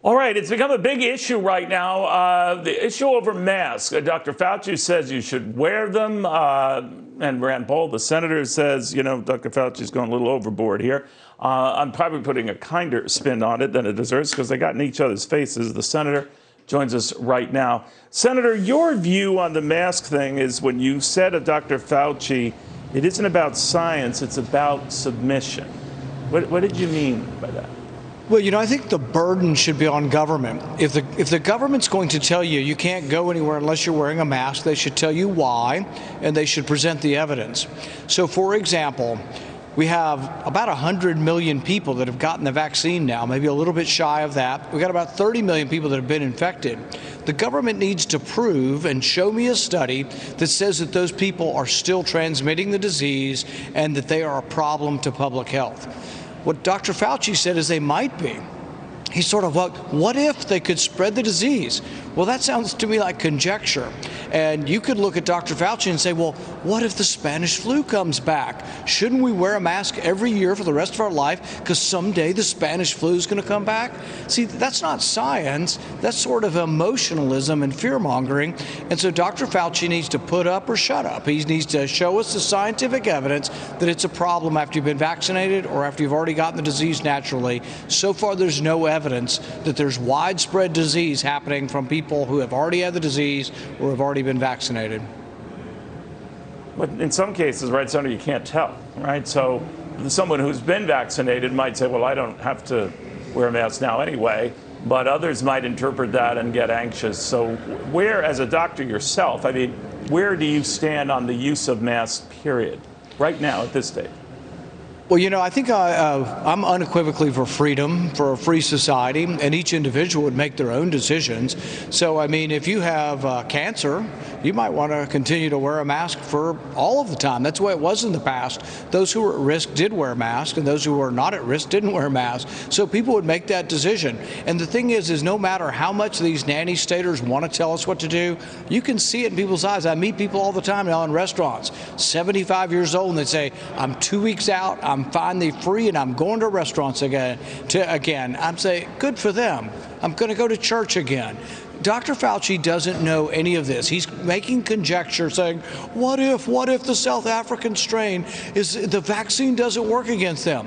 All right, it's become a big issue right now, the issue over masks. Dr. Fauci says you should wear them, and Rand Paul, the senator, says, you know, Dr. Fauci's going a little overboard here. I'm probably putting a kinder spin on it than it deserves because they got in each other's faces. The senator joins us right now. Senator, your view on the mask thing is when you said of Dr. Fauci, it isn't about science, it's about submission. What did you mean by that? Well, you know, I think the burden should be on government. If the government's going to tell you you can't go anywhere unless you're wearing a mask, they should tell you why, and they should present the evidence. So, for example, we have about 100 million people that have gotten the vaccine now, maybe a little bit shy of that. We've got about 30 million people that have been infected. The government needs to prove and show me a study that says that those people are still transmitting the disease and that they are a problem to public health. What Dr. Fauci said is they might be. He's sort of like, what if they could spread the disease? Well, that sounds to me like conjecture. And you could look at Dr. Fauci and say, well, what if the Spanish flu comes back? Shouldn't we wear a mask every year for the rest of our life because someday the Spanish flu is going to come back? See, that's not science. That's sort of emotionalism and fear-mongering. And so Dr. Fauci needs to put up or shut up. He needs to show us the scientific evidence that it's a problem after you've been vaccinated or after you've already gotten the disease naturally. So far, there's no evidence that there's widespread disease happening from people who have already had the disease or have already been vaccinated. But in some cases, right, Senator, you can't tell, right? So someone who's been vaccinated might say, well, I don't have to wear a mask now anyway, but others might interpret that and get anxious. So where, as a doctor yourself, I mean, where do you stand on the use of masks, period, right now at this stage? Well, you know, I think I'm unequivocally for freedom, for a free society, and each individual would make their own decisions. So, I mean, if you have cancer, you might want to continue to wear a mask for all of the time. That's the way it was in the past. Those who were at risk did wear masks, and those who were not at risk didn't wear masks. So people would make that decision. And the thing is no matter how much these nanny staters want to tell us what to do, you can see it in people's eyes. I meet people all the time now in restaurants, 75 years old, and they say, I'm 2 weeks out, I'm finally free, and I'm going to restaurants again. I'm saying, good for them. I'm going to go to church again. Dr. Fauci doesn't know any of this. He's making conjecture saying, what if the South African strain is the vaccine doesn't work against them?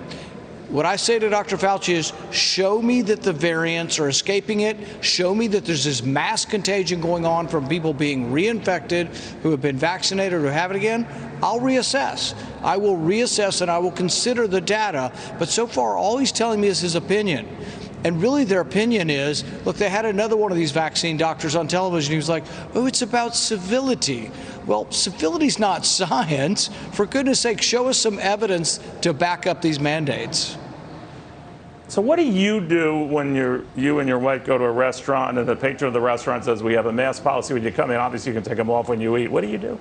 What I say to Dr. Fauci is, show me that the variants are escaping it. Show me that there's this mass contagion going on from people being reinfected who have been vaccinated or have it again. I'll reassess. I will reassess and I will consider the data. But so far, all he's telling me is his opinion. And really their opinion is, look, they had another one of these vaccine doctors on television. He was like, oh, it's about civility. Well, civility's not science. For goodness sake, show us some evidence to back up these mandates. So what do you do when you and your wife go to a restaurant and the patron of the restaurant says, we have a mask policy when you come in, obviously you can take them off when you eat. What do you do?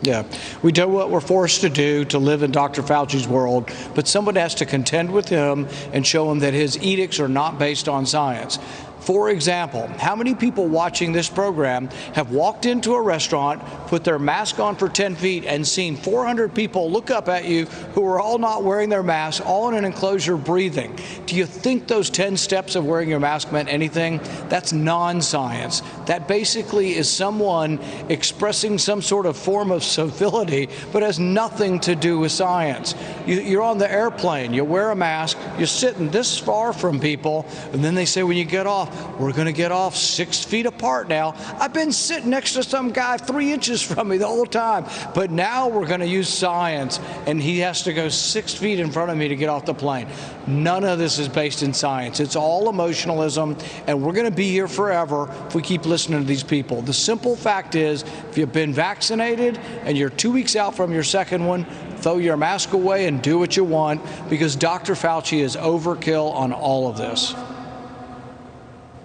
Yeah, we do what we're forced to do to live in Dr. Fauci's world, but someone has to contend with him and show him that his edicts are not based on science. For example, how many people watching this program have walked into a restaurant, put their mask on for 10 feet, and seen 400 people look up at you who are all not wearing their masks, all in an enclosure breathing? Do you think those 10 steps of wearing your mask meant anything? That's non-science. That basically is someone expressing some sort of form of civility, but has nothing to do with science. You're on the airplane, you wear a mask, you're sitting this far from people, and then they say when you get off, we're going to get off 6 feet apart now. I've been sitting next to some guy 3 inches from me the whole time, but now we're going to use science, and he has to go 6 feet in front of me to get off the plane. None of this is based in science. It's all emotionalism, and we're going to be here forever if we keep listening to these people. The simple fact is, if you've been vaccinated and you're 2 weeks out from your second one, throw your mask away and do what you want, because Dr. Fauci is overkill on all of this.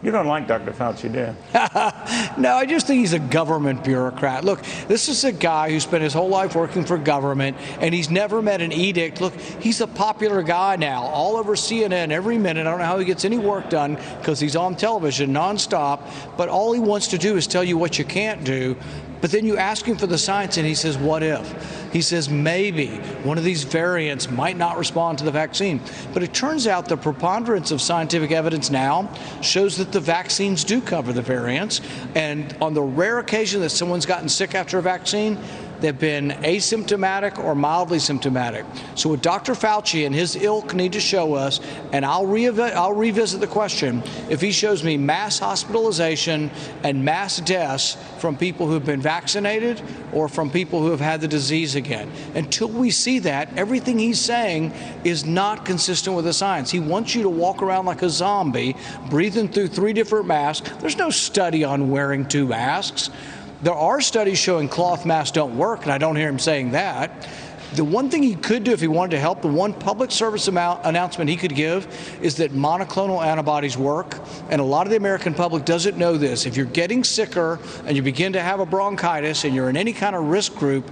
You don't like Dr. Fauci, do you? No, I just think he's a government bureaucrat. Look, this is a guy who spent his whole life working for government, and he's never met an edict. Look, he's a popular guy now, all over CNN every minute. I don't know how he gets any work done because he's on television nonstop, but all he wants to do is tell you what you can't do. But then you ask him for the science, and he says, what if? He says, maybe one of these variants might not respond to the vaccine. But it turns out the preponderance of scientific evidence now shows that the vaccines do cover the variants. And on the rare occasion that someone's gotten sick after a vaccine, they've been asymptomatic or mildly symptomatic. So what Dr. Fauci and his ilk need to show us, and I'll revisit the question, if he shows me mass hospitalization and mass deaths from people who have been vaccinated or from people who have had the disease again. Until we see that, everything he's saying is not consistent with the science. He wants you to walk around like a zombie, breathing through 3 different masks. There's no study on wearing 2 masks. There are studies showing cloth masks don't work, and I don't hear him saying that. The one thing he could do if he wanted to help, the one public service announcement he could give is that monoclonal antibodies work, and a lot of the American public doesn't know this. If you're getting sicker and you begin to have a bronchitis and you're in any kind of risk group,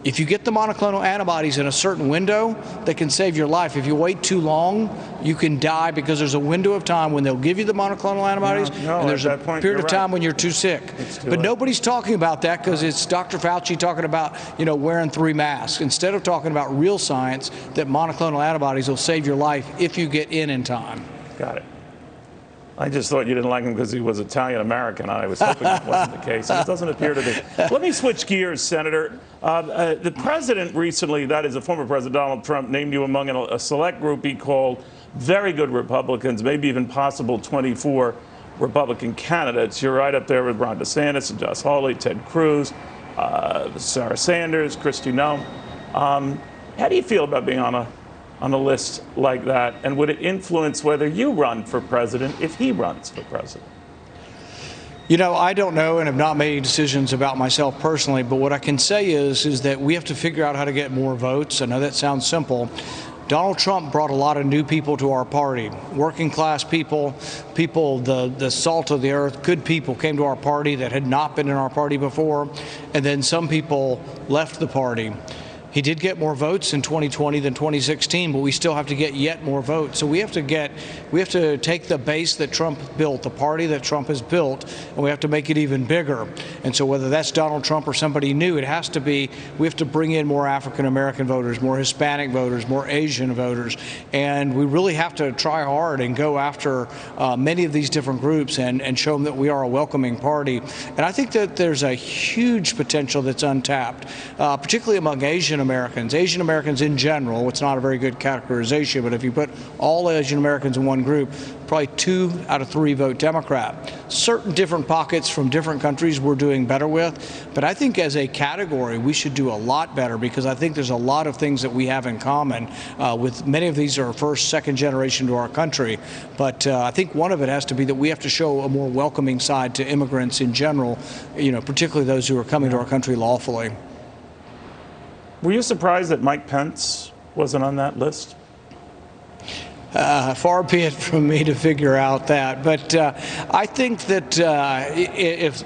if you get the monoclonal antibodies in a certain window, they can save your life. If you wait too long, you can die because there's a window of time when they'll give you the monoclonal antibodies, and there's a period of time when you're too sick. But nobody's talking about that because it's Dr. Fauci talking about, wearing 3 masks, instead of talking about real science that monoclonal antibodies will save your life if you get in time. Got it. I just thought you didn't like him because he was Italian-American. I was hoping that wasn't the case. It doesn't appear to be. Let me switch gears, Senator. The president recently, that is the former President Donald Trump, named you among a select group he called very good Republicans, maybe even possible 24 Republican candidates. You're right up there with Ron DeSantis and Josh Hawley, Ted Cruz, Sarah Sanders, Kristi Noem. How do you feel about being on a list like that, and would it influence whether you run for president if he runs for president? I don't know and have not made any decisions about myself personally, but what I can say is that we have to figure out how to get more votes. I know that sounds simple. Donald Trump brought a lot of new people to our party, working class people, the salt of the earth, good people came to our party that had not been in our party before, and then some people left the party. He did get more votes in 2020 than 2016, but we still have to get yet more votes. So we have to take the base that Trump built, the party that Trump has built, and we have to make it even bigger. And so whether that's Donald Trump or somebody new, it has to be, we have to bring in more African American voters, more Hispanic voters, more Asian voters. And we really have to try hard and go after many of these different groups and show them that we are a welcoming party. And I think that there's a huge potential that's untapped, particularly among Asian Americans in general. It's not a very good categorization, but if you put all Asian Americans in one group, probably 2 out of 3 vote Democrat. Certain different pockets from different countries we're doing better with, but I think as a category we should do a lot better because I think there's a lot of things that we have in common with many of these are first, second generation to our country. But I think one of it has to be that we have to show a more welcoming side to immigrants in general, particularly those who are coming to our country lawfully. Were you surprised that Mike Pence wasn't on that list? Far be it from me to figure out that, but I think that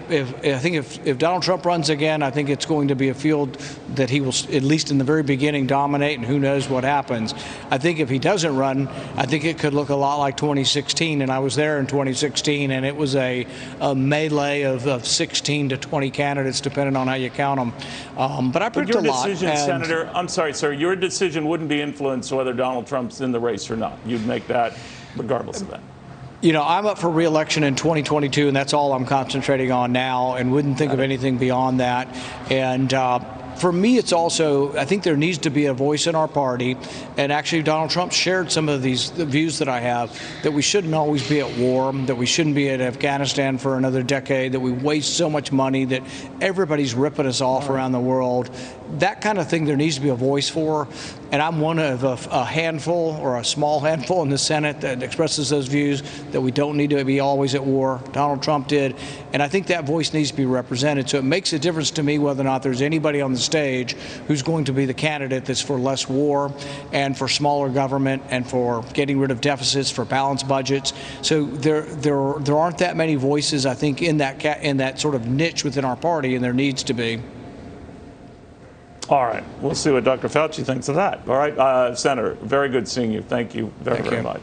if Donald Trump runs again, I think it's going to be a field that he will, at least in the very beginning, dominate, and who knows what happens. I think if he doesn't run, I think it could look a lot like 2016, and I was there in 2016, and it was a melee of 16 to 20 candidates, depending on how you count them. But I predict a lot. Your decision, Senator, I'm sorry, sir, your decision wouldn't be influenced whether Donald Trump's in the race or not. You'd make that regardless of that. I'm up for re-election in 2022, and that's all I'm concentrating on now, and wouldn't think of anything beyond that. And for me, it's also, I think there needs to be a voice in our party, and actually Donald Trump shared some of the views that I have, that we shouldn't always be at war, that we shouldn't be in Afghanistan for another decade, that we waste so much money, that everybody's ripping us off around the world. That kind of thing there needs to be a voice for. and I'm one of a handful or a small handful in the Senate that expresses those views that we don't need to be always at war. Donald Trump did, and I think that voice needs to be represented. So it makes a difference to me whether or not there's anybody on the stage who's going to be the candidate that's for less war and for smaller government and for getting rid of deficits, for balanced budgets. So there aren't that many voices, I think, in that sort of niche within our party, and there needs to be. All right. We'll see what Dr. Fauci thinks of that. All right. Senator, very good seeing you. Thank you very much.